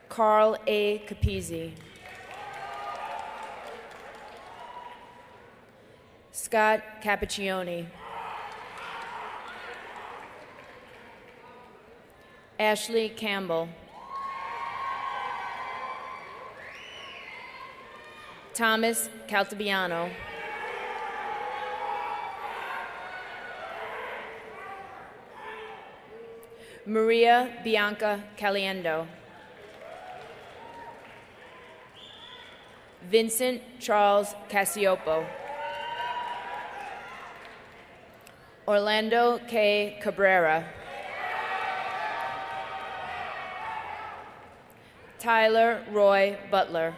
Carl A. Capizzi. Scott Cappuccioni. Ashley Campbell. Thomas Caltabiano. Maria Bianca Caliendo. Vincent Charles Cassiopo. Orlando K. Cabrera. Tyler Roy Butler.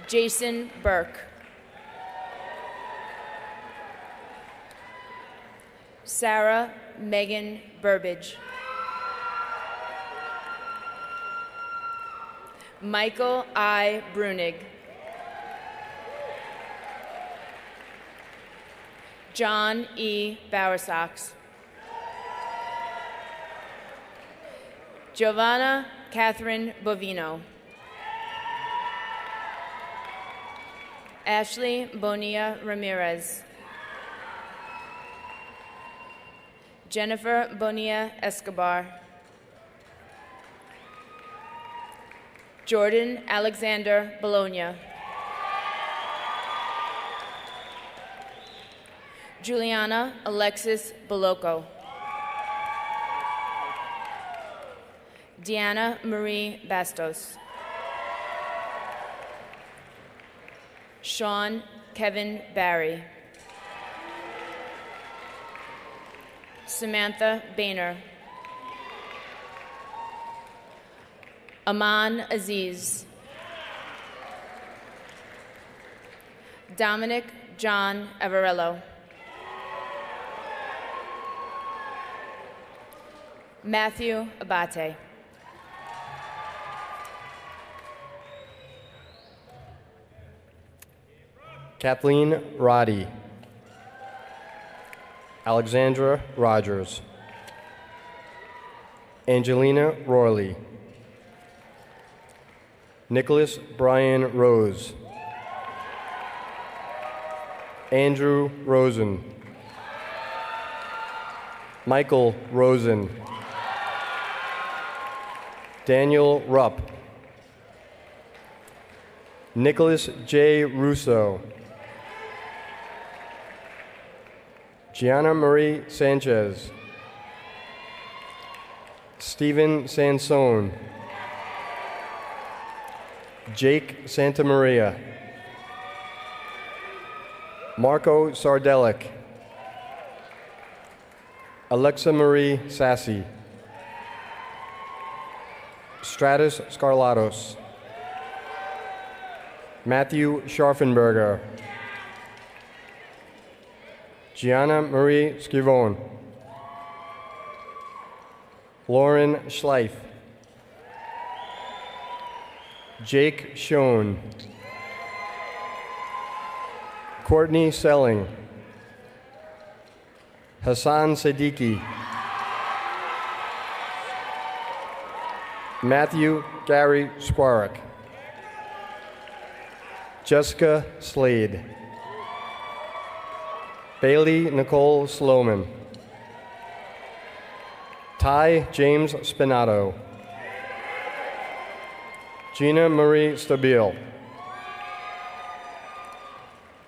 Jason Burke. Sarah Megan Burbage. Michael I. Brunig. John E. Bowersox. Giovanna Catherine Bovino. Ashley Bonilla Ramirez. Jennifer Bonilla Escobar. Jordan Alexander Bologna. Juliana Alexis Boloco. Deanna Marie Bastos. Sean Kevin Barry. Samantha Boehner. Aman Aziz. Dominic John Avarello. Matthew Abate. Kathleen Roddy. Alexandra Rogers. Angelina Royley. Nicholas Brian Rose. Andrew Rosen. Michael Rosen. Daniel Rupp. Nicholas J. Russo. Gianna Marie Sanchez, Stephen Sansone, Jake Santamaria, Marco Sardelic, Alexa Marie Sassy, Stratus Scarlatos, Matthew Scharfenberger, Gianna Marie Schivone, Lauren Schleif, Jake Schoen, Courtney Selling, Hassan Siddiqui, Matthew Gary Squarick, Jessica Slade, Bailey Nicole Sloman, Ty James Spinato, Gina Marie Stabile,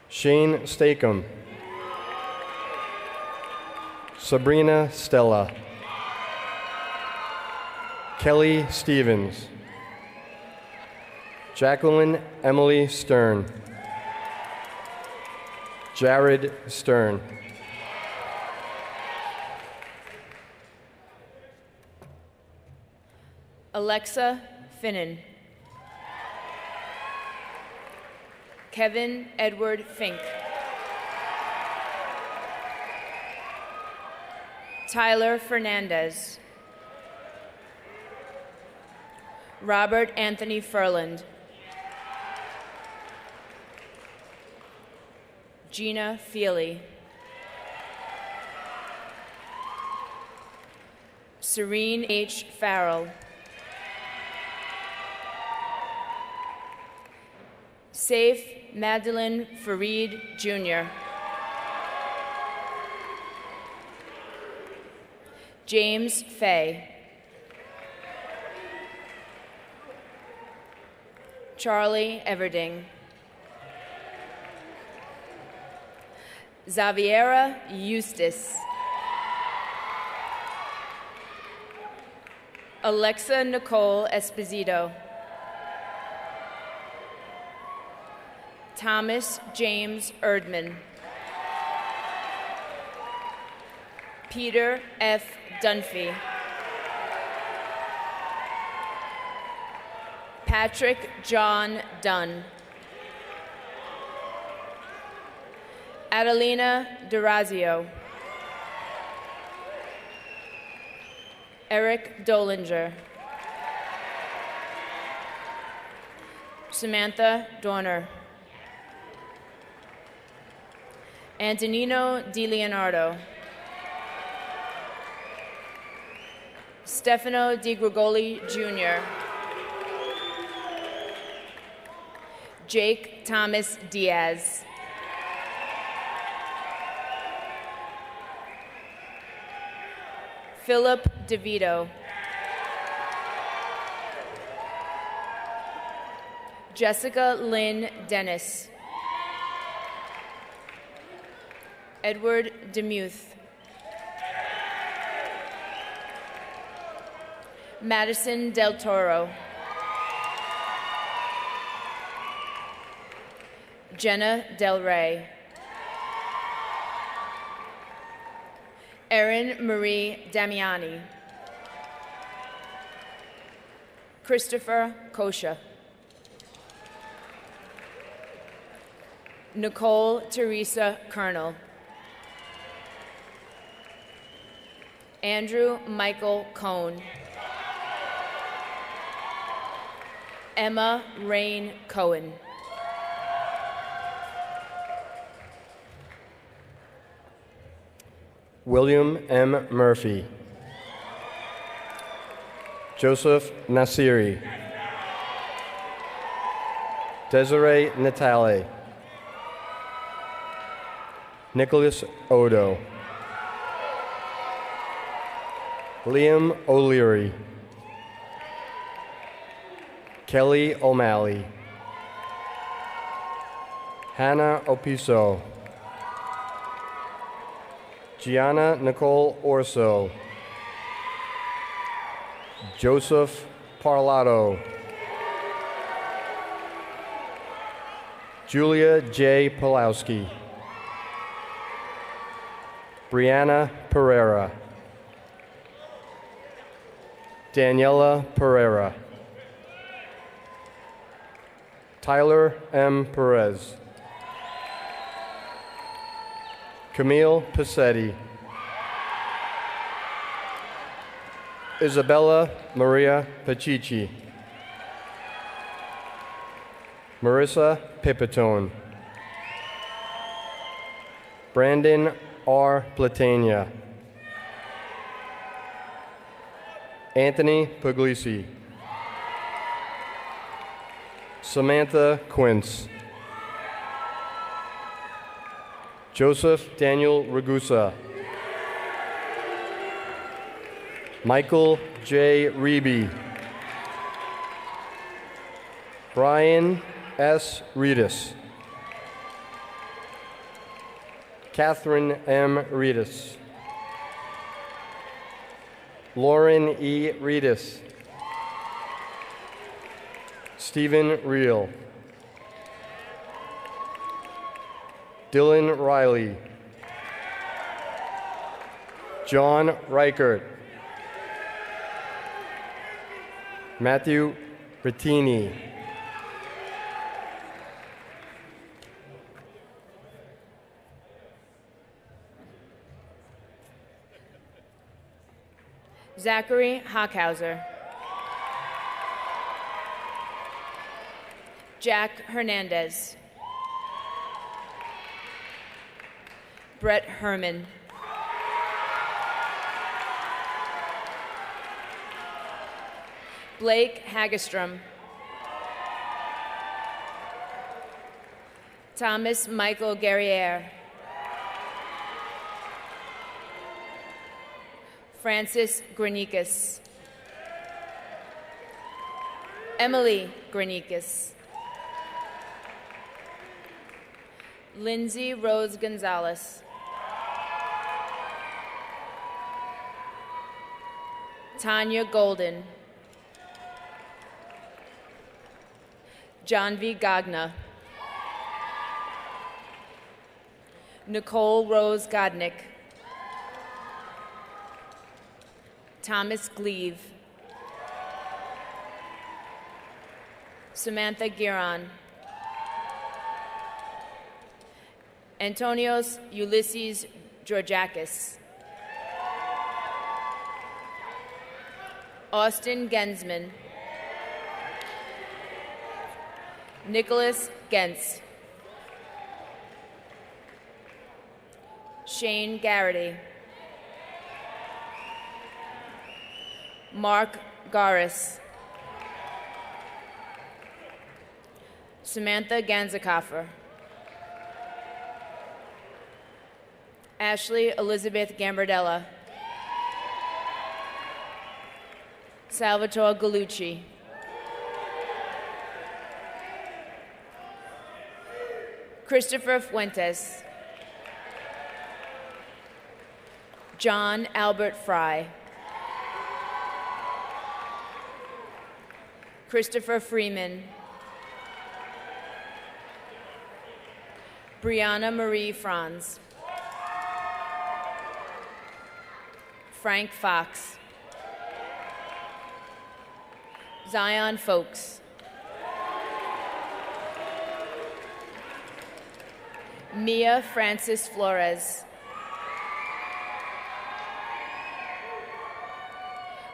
Shane Stakem, Sabrina Stella, Kelly Stevens, Jacqueline Emily Stern, Jared Stern, Alexa Finnan, Kevin Edward Fink, Tyler Fernandez, Robert Anthony Furland, Gina Feely, Serene H. Farrell, Saif Magdalene Farid Jr., James Fay, Charlie Everding, Xaviera Eustace, Alexa Nicole Esposito, Thomas James Erdman, Peter F. Dunphy, Patrick John Dunn, Adelina Durazio, Eric Dolinger, Samantha Dorner, Antonino Di Leonardo, Stefano Di Grigoli Jr., Jake Thomas Diaz, Philip DeVito, Jessica Lynn Dennis, Edward Demuth, Madison Del Toro, Jenna Del Rey, Erin Marie Damiani, Christopher Kosha, Nicole Teresa Colonel, Andrew Michael Cohn, Emma Rain Cohen, William M. Murphy, Joseph Nasiri, Desiree Natale, Nicholas Odo, Liam O'Leary, Kelly O'Malley, Hannah Opiso, Gianna Nicole Orso. Joseph Parlato. Julia J. Pulowski. Brianna Pereira. Daniela Pereira. Tyler M. Perez. Camille Passetti. Isabella Maria Pacici. Marissa Pipitone. Brandon R. Platania. Anthony Puglisi. Samantha Quince. Joseph Daniel Ragusa. Michael J. Reeby. Brian S. Reedus. Catherine M. Reedus. Lauren E. Reedus. Stephen Reel. Dylan Riley. John Reichert. Matthew Bettini. Zachary Hockhauser. Jack Hernandez. Brett Herman. Blake Hagestrom. Thomas Michael Guerriere. Francis Granicus. Emily Granicus. Lindsay Rose Gonzalez. Tanya Golden. John V. Gagna. Nicole Rose Godnick. Thomas Gleave. Samantha Giron. Antonios Ulysses Georgakis. Austin Gensman. Nicholas Gens. Shane Garrity. Mark Garis. Samantha Ganzakoffer. Ashley Elizabeth Gambardella. Salvatore Gallucci. Christopher Fuentes. John Albert Fry. Christopher Freeman. Brianna Marie Franz. Frank Fox. Zion Folks. Mia Francis Flores.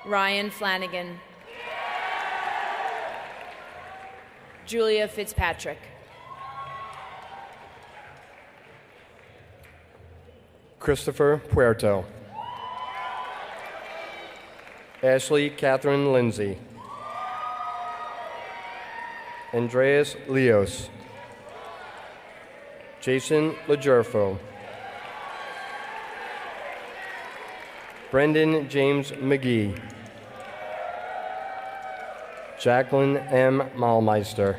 Ryan Flanagan. Julia Fitzpatrick. Christopher Puerto. Ashley Catherine Lindsay. Andreas Leos. Jason Legerfo. Brendan James McGee. Jacqueline M. Malmeister.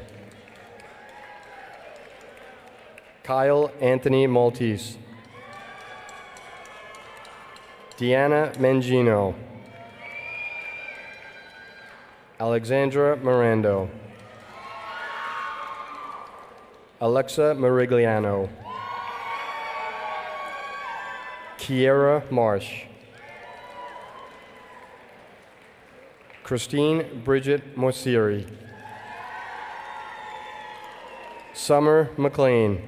Kyle Anthony Maltese. Deanna Mangino, Alexandra Mirando, Alexa Marigliano, Kiera Marsh, Christine Bridget Morsieri, Summer McLean,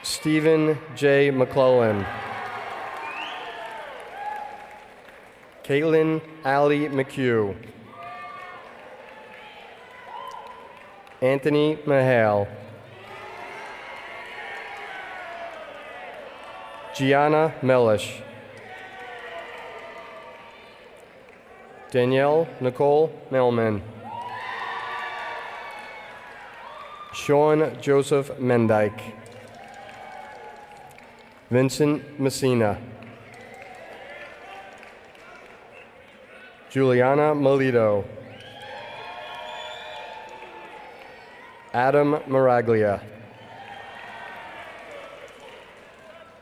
Stephen J. McClellan, Caitlin Allie McHugh, Anthony Mahale, Gianna Mellish, Danielle Nicole Melman, Sean Joseph Mendyke, Vincent Messina, Juliana Melito, Adam Maraglia,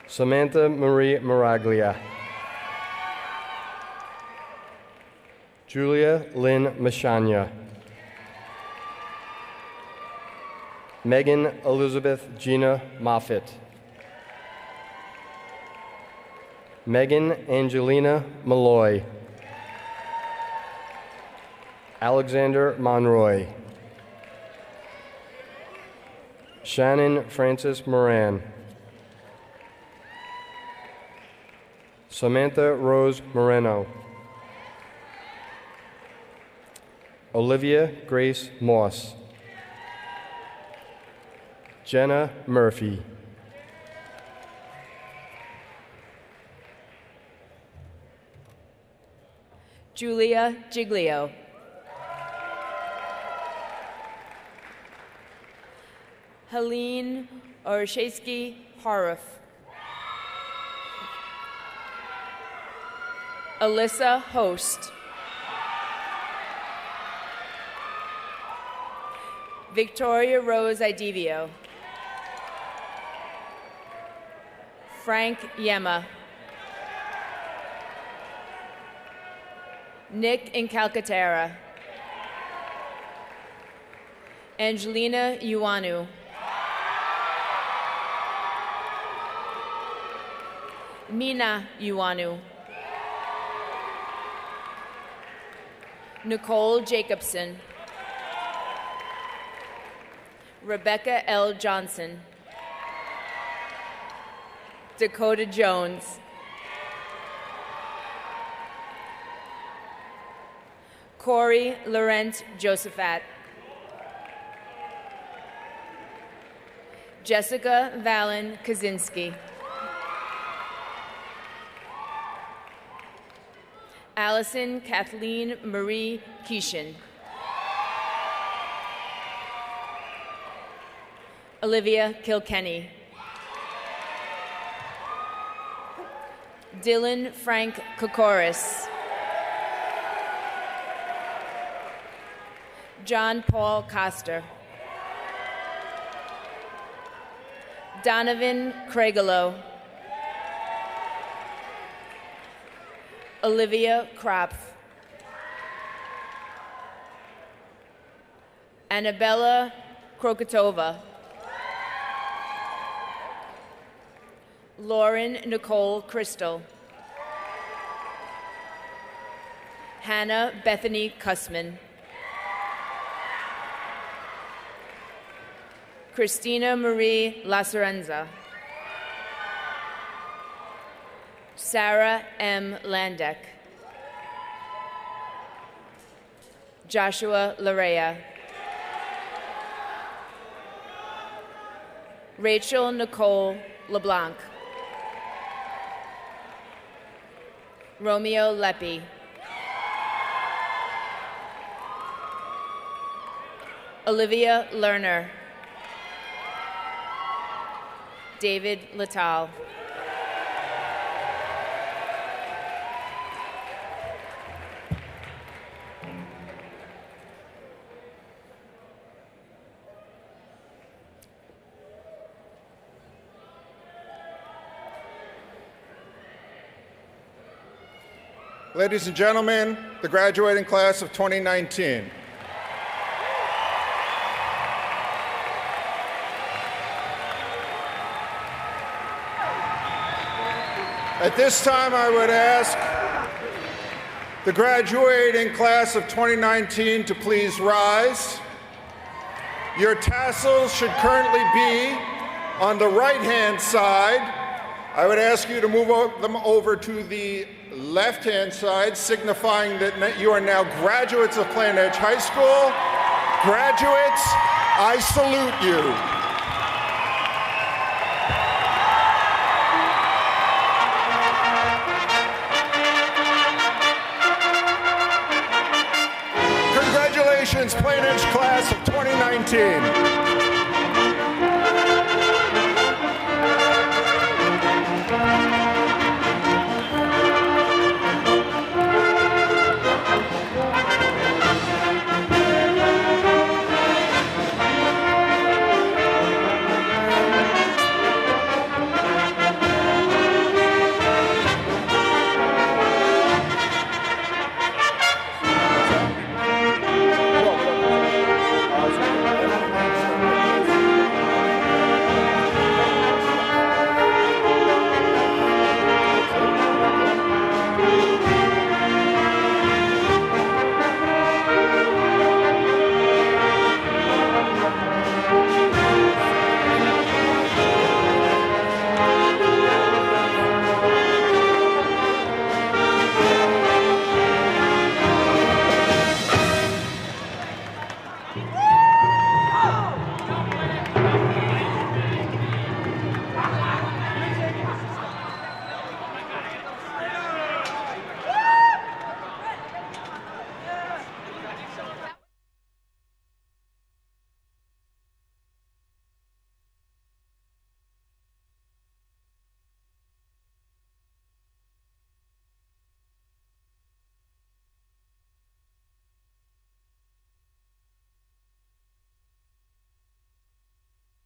Samantha Marie Maraglia, Julia Lynn Mashanya, Megan Elizabeth Gina Moffitt, Megan Angelina Malloy, Alexander Monroy, Shannon Francis Moran, Samantha Rose Moreno, Olivia Grace Moss, Jenna Murphy, Julia Giglio, Helene Orszewski Haruf, Alyssa Host, Victoria Rose Idivio, Frank Yema, Nick Incalcaterra, Angelina Ioanu, Mina Ioanu, Nicole Jacobson, Rebecca L. Johnson, Dakota Jones, Corey Laurent Josephat, Jessica Valen Kaczynski, Allison Kathleen Marie Keeshan, Olivia Kilkenny, Dylan Frank Kokoris, John Paul Coster, Donovan Craigelo, Olivia Kropf, Annabella Krokotova, Lauren Nicole Crystal, Hannah Bethany Kussman, Christina Marie Lacerenza, Sarah M. Landek, Joshua Larea, Rachel Nicole LeBlanc, Romeo Leppi, Olivia Lerner, David Lital, Ladies and gentlemen, the graduating class of 2019. At this time, I would ask the graduating class of 2019 to please rise. Your tassels should currently be on the right-hand side. I would ask you to move them over to the left-hand side, signifying that you are now graduates of Plainedge High School. Graduates, I salute you. Congratulations, Plainedge class of 2019.